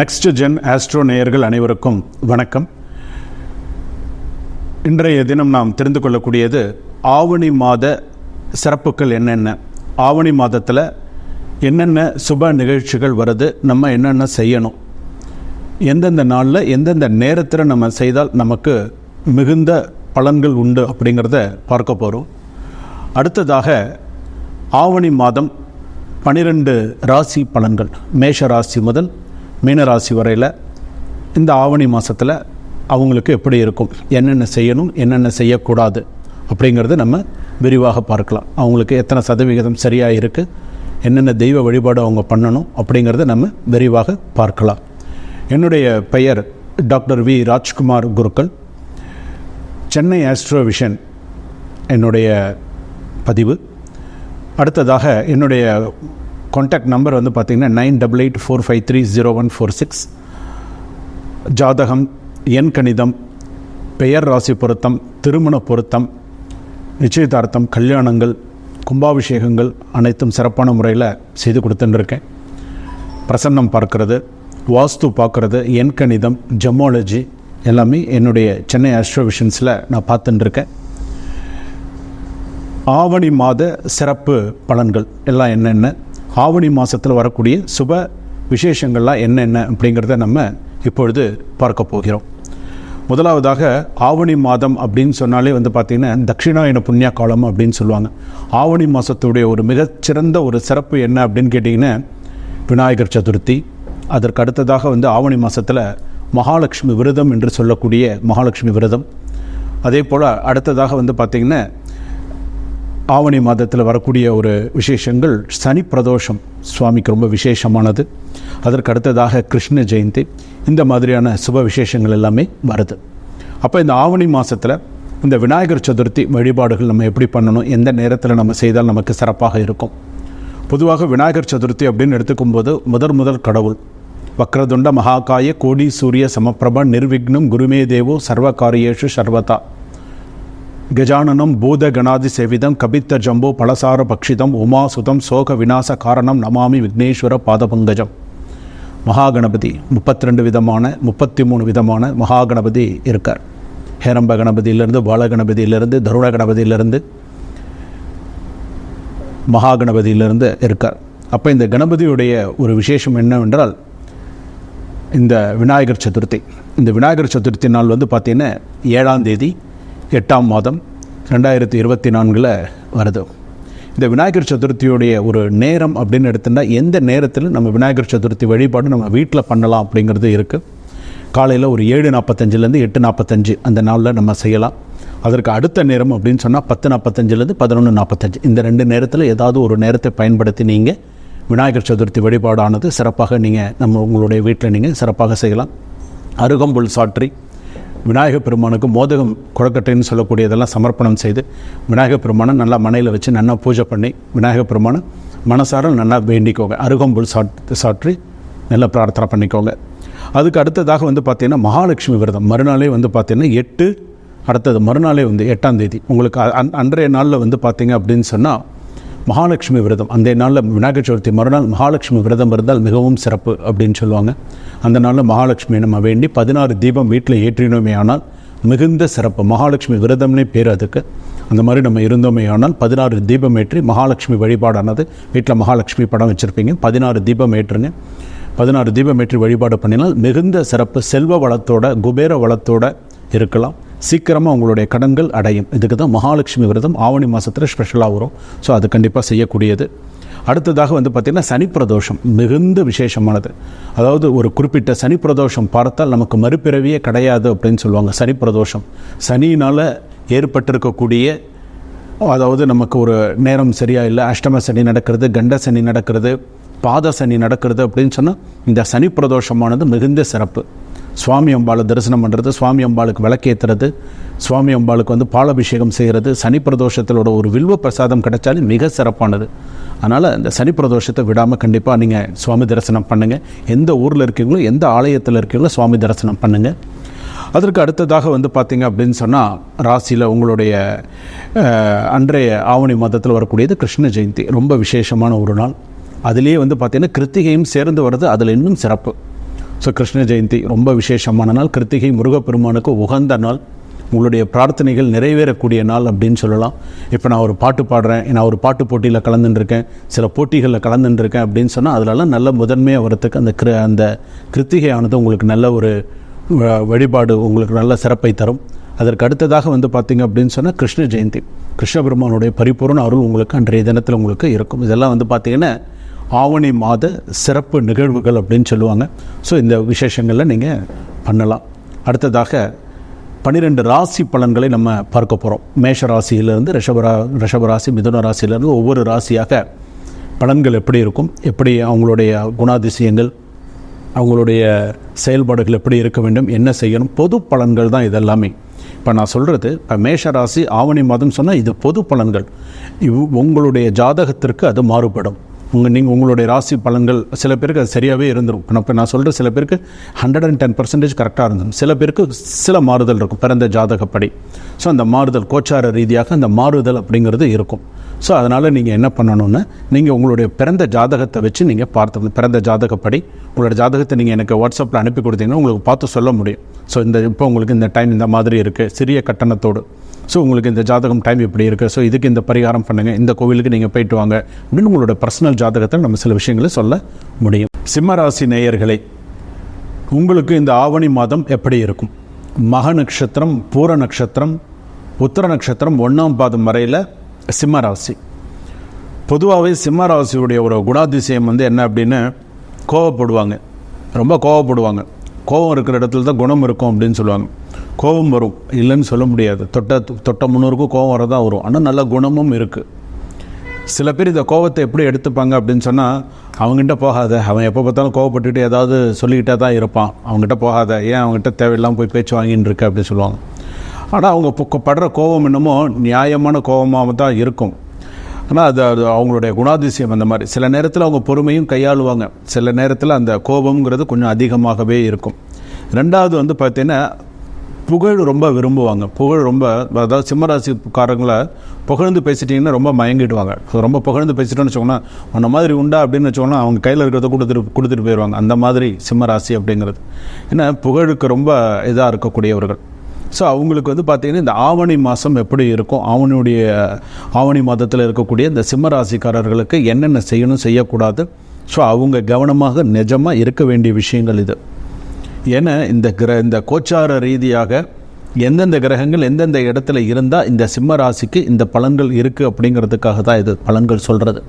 Next gen astro நேயர்கள் அனைவருக்கும் வணக்கம். இன்றைய தினம் நாம் தெரிந்து கொள்ளக்கூடியது ஆவணி மாத சிறப்புகள் என்னென்ன, ஆவணி மாதத்தில் என்னென்ன சுப நிகழ்ச்சிகள் வருது, நம்ம என்னென்ன செய்யணும், எந்தெந்த நாளில் எந்தெந்த நேரத்தில் நம்ம செய்தால் நமக்கு மிகுந்த பலன்கள் உண்டு அப்படிங்கிறத பார்க்க போகிறோம். அடுத்ததாக ஆவணி மாதம் 12 ராசி பலன்கள், மேஷ ராசி முதல் மீனராசி வரையில் இந்த ஆவணி மாதத்தில் அவங்களுக்கு எப்படி இருக்கும், என்னென்ன செய்யணும் என்னென்ன செய்யக்கூடாது அப்படிங்கிறது நம்ம விரிவாக பார்க்கலாம். அவங்களுக்கு எத்தனை சதவிகிதம் சரியாக இருக்குது, என்னென்ன தெய்வ வழிபாடு அவங்க பண்ணணும் அப்படிங்கிறத நம்ம விரிவாக பார்க்கலாம். என்னுடைய பெயர் டாக்டர் வி ராஜ்குமார் குருக்கள். சென்னை ஆஸ்ட்ரோ விஷன் என்னுடைய பதிவு. அடுத்ததாக என்னுடைய கான்டாக்ட் நம்பர் வந்து பார்த்திங்கன்னா 9884530146. ஜாதகம், எண் கணிதம், பெயர் ராசி பொருத்தம், திருமண பொருத்தம், நிச்சயதார்த்தம், கல்யாணங்கள், கும்பாபிஷேகங்கள் அனைத்தும் சிறப்பான முறையில் செய்து கொடுத்துட்டுருக்கேன். பிரசன்னம் பார்க்கறது, வாஸ்து பார்க்குறது, எண் கணிதம், ஜெமாலஜி எல்லாமே என்னுடைய சென்னை ஆஸ்ட்ரோ விஷன்ஸில் நான் பார்த்துட்டுருக்கேன். ஆவணி மாத சிறப்பு பலன்கள் எல்லாம் என்னென்ன, ஆவணி மாதத்தில் வரக்கூடிய சுப விசேஷங்கள்லாம் என்னென்ன அப்படிங்கிறத நம்ம இப்பொழுது பார்க்க போகிறோம். முதலாவதாக ஆவணி மாதம் அப்படின்னு சொன்னாலே வந்து பார்த்திங்கன்னா தட்சிணாயன புண்ணிய காலம் அப்படின்னு சொல்லுவாங்க. ஆவணி மாதத்துடைய ஒரு மிகச்சிறந்த ஒரு சிறப்பு என்ன அப்படின்னு கேட்டிங்கன்னா விநாயகர் சதுர்த்தி. அதற்கு அடுத்ததாக வந்து ஆவணி மாதத்தில் மகாலட்சுமி விரதம் என்று சொல்லக்கூடிய மகாலட்சுமி விரதம். அதே போல் அடுத்ததாக வந்து பார்த்திங்கன்னா ஆவணி மாதத்தில் வரக்கூடிய ஒரு விசேஷங்கள் சனி பிரதோஷம் சுவாமிக்கு ரொம்ப விசேஷமானது. அதற்கு அடுத்ததாக கிருஷ்ண ஜெயந்தி, இந்த மாதிரியான சுப விசேஷங்கள் எல்லாமே வருது. அப்போ இந்த ஆவணி மாதத்தில் இந்த விநாயகர் சதுர்த்தி வழிபாடுகள் நம்ம எப்படி பண்ணணும், எந்த நேரத்தில் நம்ம செய்தால் நமக்கு சிறப்பாக இருக்கும். பொதுவாக விநாயகர் சதுர்த்தி அப்படின்னு எடுத்துக்கும்போது முதல் கடவுள் வக்ரதுண்ட மகாகாய கோடி சூரிய சமப்பிரப நிர்விக்னம் குருமே தேவோ சர்வகாரியேஷு சர்வதா கஜானனம் பூத கணாதி சேவிதம் கபித்த ஜம்போ பலசார பக்ஷிதம் உமாசுதம் சோக விநாச காரணம் நமாமி விக்னேஸ்வர பாதபங்கஜம். மகாகணபதி 32 விதமான 33 விதமான மகாகணபதி இருக்கார். ஹேரம்ப கணபதியிலிருந்து பாலகணபதியிலிருந்து தருண கணபதியிலிருந்து மகாகணபதியிலிருந்து இருக்கார். அப்போ இந்த கணபதியுடைய ஒரு விசேஷம் என்னவென்றால் இந்த விநாயகர் சதுர்த்தி. இந்த விநாயகர் சதுர்த்தி நாள் வந்து பார்த்திங்கன்னா 7ஆம் தேதி 8ஆம் மாதம் 2024 வருது. இந்த விநாயகர் சதுர்த்தியுடைய ஒரு நேரம் அப்படின்னு எடுத்துட்டா எந்த நேரத்தில் நம்ம விநாயகர் சதுர்த்தி வழிபாடு நம்ம வீட்டில் பண்ணலாம் அப்படிங்கிறது இருக்குது. காலையில் ஒரு 7:45 8:45 அந்த நாளில் நம்ம செய்யலாம். அதற்கு அடுத்த நேரம் அப்படின்னு சொன்னால் 10:45 11:45 இந்த 2 நேரத்தில் ஏதாவது ஒரு நேரத்தை பயன்படுத்தி நீங்கள் விநாயகர் சதுர்த்தி வழிபாடானது சிறப்பாக நீங்கள் உங்களுடைய வீட்டில் நீங்கள் சிறப்பாக செய்யலாம். அருகம்புல் சாற்றி விநாயகர் பெருமானுக்கு மோதகம் கொழக்கட்டைன்னு சொல்லக்கூடியதெல்லாம் சமர்ப்பணம் செய்து விநாயகர் பெருமானை நல்லா மனையில் வச்சு நல்லா பூஜை பண்ணி விநாயகர் பெருமானை மனசார நல்லா வேண்டிக்கோங்க. அருகம்புல் சாற்றி நல்லா பிரார்த்தனை பண்ணிக்கோங்க. அதுக்கு அடுத்ததாக வந்து பார்த்திங்கன்னா மகாலட்சுமி விரதம் மறுநாளே வந்து பார்த்திங்கன்னா 8 அடுத்தது மறுநாளே வந்து 8ஆம் தேதி உங்களுக்கு அன்றைய நாளில் வந்து பார்த்திங்க அப்படின்னு சொன்னால் மகாலட்சுமி விரதம். அந்த நாளில் விநாயகர் சதுர்த்தி மறுநாள் மகாலட்சுமி விரதம் இருந்தால் மிகவும் சிறப்பு அப்படின்னு சொல்லுவாங்க. அந்த நாளில் மகாலட்சுமி நம்ம வேண்டி 16 தீபம் வீட்டில் ஏற்றினோமே ஆனால் மிகுந்த சிறப்பு. மகாலட்சுமி விரதம்னே பேர் அதுக்கு. அந்த மாதிரி நம்ம இருந்தோமே ஆனால் 16 தீபம் ஏற்றி மகாலட்சுமி வழிபாடானது, வீட்டில் மகாலட்சுமி படம் வச்சுருப்பீங்க, 16 தீபம் ஏற்றுங்க. 16 தீபம் ஏற்றி வழிபாடு பண்ணினால் மிகுந்த சிறப்பு. செல்வ வளத்தோட குபேர வளத்தோட இருக்கலாம். சீக்கிரமாக உங்களுடைய கடன்கள் அடையும். இதுக்கு தான் மகாலட்சுமி விரதம் ஆவணி மாதத்தில் ஸ்பெஷலாக வரும். ஸோ அது கண்டிப்பாக செய்யக்கூடியது. அடுத்ததாக வந்து பார்த்திங்கன்னா சனி பிரதோஷம் மிகுந்த விசேஷமானது. அதாவது ஒரு குறிப்பிட்ட சனி பிரதோஷம் பார்த்தால் நமக்கு மறுபிறவியே கிடையாது அப்படின்னு சொல்லுவாங்க. சனி பிரதோஷம் சனியினால் ஏற்பட்டிருக்கக்கூடிய, அதாவது நமக்கு ஒரு நேரம் சரியாக இல்லை, அஷ்டம சனி நடக்கிறது, கண்ட சனி நடக்கிறது, பாத சனி நடக்கிறது அப்படின்னு சொன்னால் இந்த சனி பிரதோஷமானது மிகுந்த சிறப்பு. சுவாமி அம்பாளை தரிசனம் பண்ணுறது, சுவாமி அம்பாளுக்கு விளக்கேற்றுறது, சுவாமி அம்பாளுக்கு வந்து பாலாபிஷேகம் செய்கிறது, சனி பிரதோஷத்திலோட ஒரு வில்வ பிரசாதம் கிடைச்சாலும் மிக சிறப்பானது. அதனால் இந்த சனி பிரதோஷத்தை விடாமல் கண்டிப்பாக நீங்கள் சுவாமி தரிசனம் பண்ணுங்கள். எந்த ஊரில் இருக்கீங்களோ எந்த ஆலயத்தில் இருக்கீங்களோ சுவாமி தரிசனம் பண்ணுங்கள். அதற்கு அடுத்ததாக வந்து பார்த்திங்க அப்படின்னு சொன்னால் ராசியில் உங்களுடைய அன்றைய ஆவணி மாதத்தில் வரக்கூடியது கிருஷ்ண ஜெயந்தி. ரொம்ப விசேஷமான ஒரு நாள். அதிலே வந்து பார்த்திங்கன்னா கிருத்திகையும் சேர்ந்து வருது, அதில் இன்னும் சிறப்பு. ஸோ கிருஷ்ண ஜெயந்தி ரொம்ப விசேஷமான நாள். கிருத்திகை முருகப்பெருமானுக்கு உகந்த நாள். உங்களுடைய பிரார்த்தனைகள் நிறைவேறக்கூடிய நாள் அப்படின்னு சொல்லலாம். இப்போ நான் ஒரு பாட்டு பாடுறேன், நான் ஒரு பாட்டு போட்டியில் கலந்துட்டுருக்கேன், சில போட்டிகளில் கலந்துட்டுருக்கேன் அப்படின்னு சொன்னால் அதிலெல்லாம் நல்ல முதன்மையாக வரத்துக்கு அந்த கிருத்திகையானது உங்களுக்கு நல்ல ஒரு வழிபாடு, உங்களுக்கு நல்ல சிறப்பை தரும். அதற்கு அடுத்ததாக பார்த்திங்க அப்படின்னு சொன்னால் கிருஷ்ண ஜெயந்தி, கிருஷ்ண பெருமானுடைய பரிபூர்ண அருள் உங்களுக்கு அன்றைய தினத்தில் உங்களுக்கு இருக்கும். இதெல்லாம் பார்த்திங்கன்னா ஆவணி மாத சிறப்பு நிகழ்வுகள் அப்படின்னு சொல்லுவாங்க. ஸோ இந்த விசேஷங்களில் நீங்கள் பண்ணலாம். அடுத்ததாக 12 ராசி பலன்களை நம்ம பார்க்க போகிறோம். மேஷ ராசியிலிருந்து ரிஷப ராசி, மிதுன ராசியிலிருந்து ஒவ்வொரு ராசியாக பலன்கள் எப்படி இருக்கும், எப்படி அவங்களுடைய குணாதிசயங்கள், அவங்களுடைய செயல்பாடுகள் எப்படி இருக்க வேண்டும், என்ன செய்யணும், பொது பலன்கள் தான் இதெல்லாமே. இப்போ நான் சொல்கிறது, இப்போ மேஷ ராசி ஆவணி மாதம் சொன்னால் இது பொது பலன்கள். உங்களுடைய ஜாதகத்திற்கு அது மாறுபடும். நீங்கள் உங்களுடைய ராசி பலன்கள் சில பேருக்கு அது சரியாகவே இருந்துடும். இப்போ நான் சொல்கிற சில பேருக்கு 110% கரெக்டாக இருந்துடும், சில பேருக்கு சில மாறுதல் இருக்கும் பிறந்த ஜாதகப்படி. ஸோ அந்த மாறுதல் கோச்சார ரீதியாக அந்த மாறுதல் அப்படிங்கிறது இருக்கும். ஸோ அதனால் நீங்கள் என்ன பண்ணணும்னா, நீங்கள் உங்களுடைய பிறந்த ஜாதகத்தை வச்சு நீங்கள் பார்த்து, பிறந்த ஜாதகப்படி உங்களோட ஜாதகத்தை நீங்கள் எனக்கு வாட்ஸ்அப்பில் அனுப்பி கொடுத்தீங்கன்னா உங்களுக்கு பார்த்து சொல்ல முடியும். ஸோ இப்போ உங்களுக்கு இந்த டைம் இந்த மாதிரி இருக்குது சிறிய கட்டணத்தோடு. ஸோ உங்களுக்கு இந்த ஜாதகம் டைம் இப்படி இருக்குது, ஸோ இதுக்கு இந்த பரிகாரம் பண்ணுங்கள், இந்த கோவிலுக்கு நீங்கள் போயிட்டு வாங்க அப்படின்னு உங்களோட பர்சனல் ஜாதகத்தை நம்ம சில விஷயங்களை சொல்ல முடியும். சிம்மராசி நேயர்களே, உங்களுக்கு இந்த ஆவணி மாதம் எப்படி இருக்கும்? மக நட்சத்திரம், பூர நட்சத்திரம், உத்தர நட்சத்திரம் 1ஆம் பாதம் வரையில் சிம்மராசி. பொதுவாகவே சிம்மராசியுடைய ஒரு குணாதிசயம் என்ன அப்படின்னு, கோவப்படுவாங்க, ரொம்ப கோவப்படுவாங்க. கோபம் இருக்கிற இடத்துல தான் குணம் இருக்கும் அப்படின்னு சொல்லுவாங்க. கோபம் வரும், இல்லைன்னு சொல்ல முடியாது. தொட்ட முன்னோருக்கும் கோபம் வரதான் வரும், ஆனால் நல்ல குணமும் இருக்குது. சில பேர் இந்த கோபத்தை எப்படி எடுத்துப்பாங்க அப்படின்னு சொன்னால், அவங்ககிட்ட போகாத, அவன் எப்போ பார்த்தாலும் கோவப்பட்டுட்டு ஏதாவது சொல்லிக்கிட்டே தான் இருப்பான், அவங்ககிட்ட போகாத, ஏன் அவங்ககிட்ட தேவையில்லாமல் போய் பேச்சு வாங்கின்னு இருக்க அப்படின்னு சொல்லுவாங்க. ஆனால் அவங்க படுற கோபம் என்னமோ நியாயமான கோபமாக தான் இருக்கும். ஆனால் அது அவங்களுடைய குணாதிசயம் அந்த மாதிரி. சில நேரத்தில் அவங்க பொறுமையும் கையாளுவாங்க, சில நேரத்தில் அந்த கோபம்ங்கிறது கொஞ்சம் அதிகமாகவே இருக்கும். ரெண்டாவது பார்த்தீங்கன்னா புகழ் ரொம்ப விரும்புவாங்க. புகழ் ரொம்ப, அதாவது சிம்மராசிக்காரங்களை புகழ்ந்து பேசிட்டிங்கன்னா ரொம்ப மயங்கிடுவாங்க. ரொம்ப புகழ்ந்து பேசிட்டோன்னு வச்சோம்னா, அந்த மாதிரி உண்டா அப்படின்னு வச்சோம்னா அவங்க கையில் இருக்கிறத கொடுத்துட்டு போயிடுவாங்க. அந்த மாதிரி சிம்மராசி அப்படிங்கிறது. ஏன்னா புகழுக்கு ரொம்ப இதாக இருக்கக்கூடியவர்கள். ஸோ அவங்களுக்கு பார்த்திங்கன்னா இந்த ஆவணி மாதம் எப்படி இருக்கும், ஆவணி மாதத்தில் இருக்கக்கூடிய இந்த சிம்மராசிக்காரர்களுக்கு என்னென்ன செய்யணும் செய்யக்கூடாது, ஸோ அவங்க கவனமாக நிஜமாக இருக்க வேண்டிய விஷயங்கள் இது. ஏன்னா இந்த கோச்சார ரீதியாக எந்தெந்த கிரகங்கள் எந்தெந்த இடத்துல இருந்தால் இந்த சிம்ம ராசிக்கு இந்த பலன்கள் இருக்குது அப்படிங்கிறதுக்காக தான் இது பலன்கள் சொல்கிறது.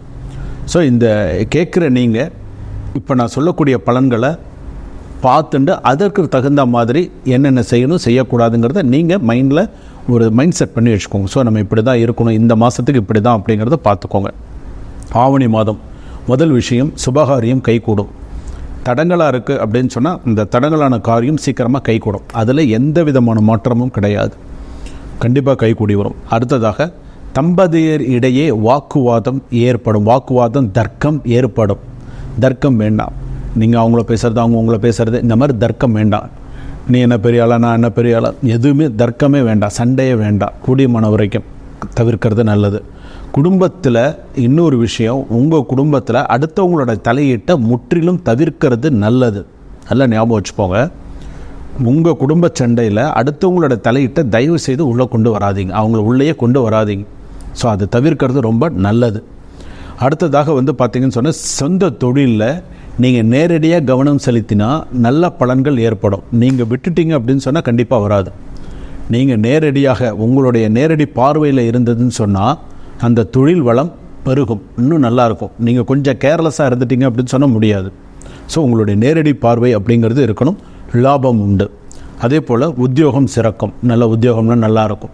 ஸோ இந்த கேட்குற நீங்கள் இப்போ நான் சொல்லக்கூடிய பலன்களை பார்த்துட்டு அதற்கு தகுந்த மாதிரி என்னென்ன செய்யணும் செய்யக்கூடாதுங்கிறத நீங்கள் ஒரு மைண்ட் செட் பண்ணி வச்சுக்கோங்க. ஸோ நம்ம இப்படி தான் இருக்கணும், இந்த மாதத்துக்கு இப்படி தான் அப்படிங்கிறத பார்த்துக்கோங்க. ஆவணி மாதம் முதல் விஷயம், சுபகாரியம் கைகூடும். தடங்களாக இருக்குது அப்படின்னு சொன்னால் இந்த தடங்களான காரியம் சீக்கிரமாக கைகூடும், அதில் எந்த விதமான மாற்றமும் கிடையாது, கண்டிப்பாக கைகூடி வரும். அடுத்ததாக தம்பதியர் இடையே வாக்குவாதம் ஏற்படும், வாக்குவாதம் தர்க்கம் ஏற்படும். தர்க்கம் வேண்டாம், நீங்கள் அவங்கள பேசுகிறது அவங்க உங்களை பேசுகிறது, இந்த மாதிரி தர்க்கம் வேண்டாம். நீ என்ன பெரிய ஆளா, நான் என்ன பெரிய ஆளா, எதுவுமே தர்க்கமே வேண்டாம், சண்டையே வேண்டாம், கூடியமான வரைக்கும் தவிர்க்கிறது நல்லது. குடும்பத்தில் இன்னொரு விஷயம், உங்கள் குடும்பத்தில் அடுத்தவங்களோட தலையீட்டை முற்றிலும் தவிர்க்கிறது நல்லது. நல்லா ஞாபகம் வச்சுப்போங்க, உங்கள் குடும்ப சண்டையில் அடுத்தவங்களோட தலையீட்டை தயவு செய்து உள்ளே கொண்டு வராதிங்க, அவங்கள உள்ளேயே கொண்டு வராதிங்க. ஸோ அது தவிர்க்கிறது ரொம்ப நல்லது. அடுத்ததாக பார்த்திங்கன்னு சொன்னால், சொந்த தொழிலில் நீங்கள் நேரடியாக கவனம் செலுத்தினா நல்ல பலன்கள் ஏற்படும். நீங்கள் விட்டுட்டீங்க அப்படின்னு சொன்னால் கண்டிப்பாக வராது. நீங்கள் நேரடியாக உங்களுடைய நேரடி பார்வையில் இருந்ததுன்னு சொன்னால் அந்த தொழில் வளம் பெருகும், இன்னும் நல்லாயிருக்கும். நீங்கள் கொஞ்சம் கேர்லெஸ்ஸாக இருந்துட்டீங்க அப்படின்னு சொன்னால் முடியாது. ஸோ உங்களுடைய நேரடி பார்வை அப்படிங்கிறது இருக்கணும், லாபம் உண்டு. அதே போல் உத்தியோகம் சிறக்கும், நல்ல உத்தியோகம்னா நல்லாயிருக்கும்.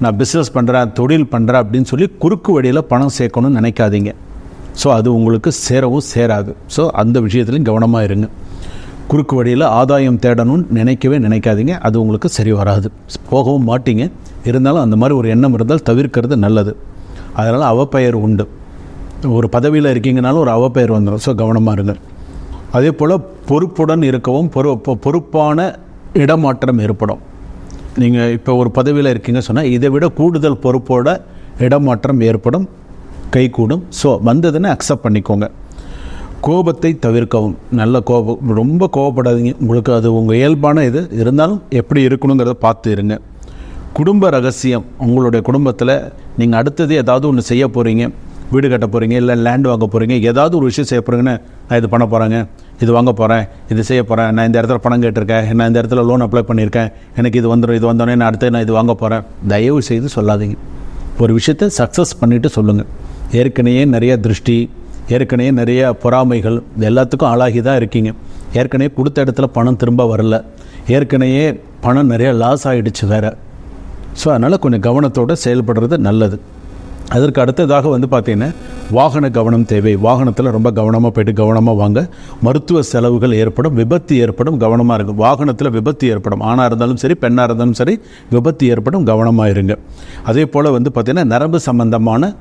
நான் பிஸ்னஸ் பண்ணுறேன், தொழில் பண்ணுறேன் அப்படின்னு சொல்லி குறுக்கு வழியில் பணம் சேர்க்கணும்னு நினைக்காதீங்க. ஸோ அது உங்களுக்கு சேரவும் சேராது. ஸோ அந்த விஷயத்துலையும் கவனமாக இருங்க. குறுக்கு வழியில் ஆதாயம் தேடணும்னு நினைக்காதீங்க, அது உங்களுக்கு சரி வராது, போகவும் மாட்டீங்க. இருந்தாலும் அந்த மாதிரி ஒரு எண்ணம் இருந்தால் தவிர்க்கிறது நல்லது. அதனால் அவப்பெயர் உண்டு, ஒரு பதவியில் இருக்கீங்கனாலும் ஒரு அவப்பெயர் வந்துடும். ஸோ கவனமாக இருங்க. அதே போல் பொறுப்புடன் இருக்கவும், பொறுப்பான இடமாற்றம் ஏற்படும். நீங்கள் இப்போ ஒரு பதவியில் இருக்கீங்க சொன்னால் இதை விட கூடுதல் பொறுப்போட இடமாற்றம் ஏற்படும், கைகூடும். ஸோ வந்ததுன்னு அக்செப்ட் பண்ணிக்கோங்க. கோபத்தை தவிர்க்கவும். நல்ல கோபம், ரொம்ப கோபப்படாதீங்க. உங்களுக்கு அது உங்கள் இயல்பான இது இருந்தாலும் எப்படி இருக்கணுங்கிறத பார்த்து இருங்க. குடும்ப ரகசியம், உங்களுடைய குடும்பத்தில் நீங்கள் அடுத்தது ஏதாவது ஒன்று செய்ய போகிறீங்க, வீடு கட்ட போகிறீங்க, இல்லை லேண்ட் வாங்க போகிறீங்க, ஏதாவது ஒரு விஷயம் செய்ய போகிறீங்கன்னு, நான் இது பண்ண போகிறேங்க, இது வாங்க போகிறேன், இது செய்ய போகிறேன், நான் இந்த இடத்துல பணம் கேட்டிருக்கேன், நான் இந்த இடத்துல லோன் அப்ளை பண்ணியிருக்கேன், எனக்கு இது வந்துடும், இது வந்தோடனே நான் அடுத்து நான் இது வாங்க போகிறேன், தயவு செய்து சொல்லாதீங்க. ஒரு விஷயத்தை சக்ஸஸ் பண்ணிவிட்டு சொல்லுங்கள். ஏற்கனவே நிறைய திருஷ்டி, ஏற்கனவே நிறைய பொறாமைகள், எல்லாத்துக்கும் ஆளாகி தான் இருக்கீங்க. ஏற்கனவே கொடுத்த இடத்துல பணம் திரும்ப வரல, ஏற்கனவே பணம் நிறைய லாஸ் ஆகிடுச்சு வேறு. ஸோ அதனால் கொஞ்சம் கவனத்தோடு செயல்படுறது நல்லது. அதற்கு அடுத்ததாக பார்த்திங்கன்னா வாகன கவனம் தேவை. வாகனத்தில் ரொம்ப கவனமாக போய்ட்டு கவனமாக வாங்க. மருத்துவ செலவுகள் ஏற்படும், விபத்து ஏற்படும், கவனமாக இருக்கும். வாகனத்தில் விபத்து ஏற்படும், ஆணாக இருந்தாலும் சரி பெண்ணாக இருந்தாலும் சரி விபத்து ஏற்படும், கவனமாக இருங்க. அதே போல் பார்த்திங்கன்னா நரம்பு சம்பந்தமான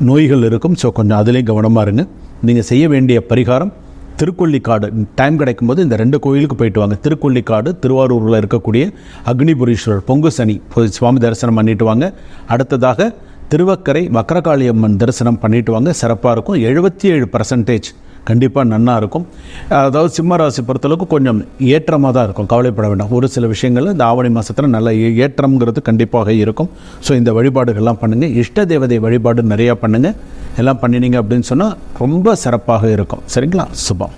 நோய்கள் இருக்கும். ஸோ கொஞ்சம் அதுலேயும் கவனமாக இருங்க. நீங்கள் செய்ய வேண்டிய பரிகாரம் திருக்கொள்ளிக்காடு. டைம் கிடைக்கும்போது இந்த 2 கோயிலுக்கு போயிட்டு வாங்க. திருக்கொள்ளிக்காடு, திருவாரூரில் இருக்கக்கூடிய அக்னிபுரீஸ்வரர் பொங்கு சனி சுவாமி தரிசனம் பண்ணிட்டு வாங்க. அடுத்ததாக திருவக்கரை வக்கரகாளி அம்மன் தரிசனம் பண்ணிட்டு வாங்க. சிறப்பாக இருக்கும். 77% கண்டிப்பாக நன்னா இருக்கும். அதாவது சிம்ம ராசி பொறுத்தளவுக்கு கொஞ்சம் ஏற்றமாக தான் இருக்கும், கவலைப்பட வேண்டாம். ஒரு சில விஷயங்கள் இந்த ஆவணி மாதத்தில் நல்ல ஏற்றம்ங்கிறது கண்டிப்பாக இருக்கும். ஸோ இந்த வழிபாடுகள்லாம் பண்ணுங்கள். இஷ்ட தேவதை வழிபாடு நிறையா பண்ணுங்கள். எல்லாம் பண்ணினீங்க அப்படின்னு சொன்னால் ரொம்ப சிறப்பாக இருக்கும். சரிங்களா? சுபம்.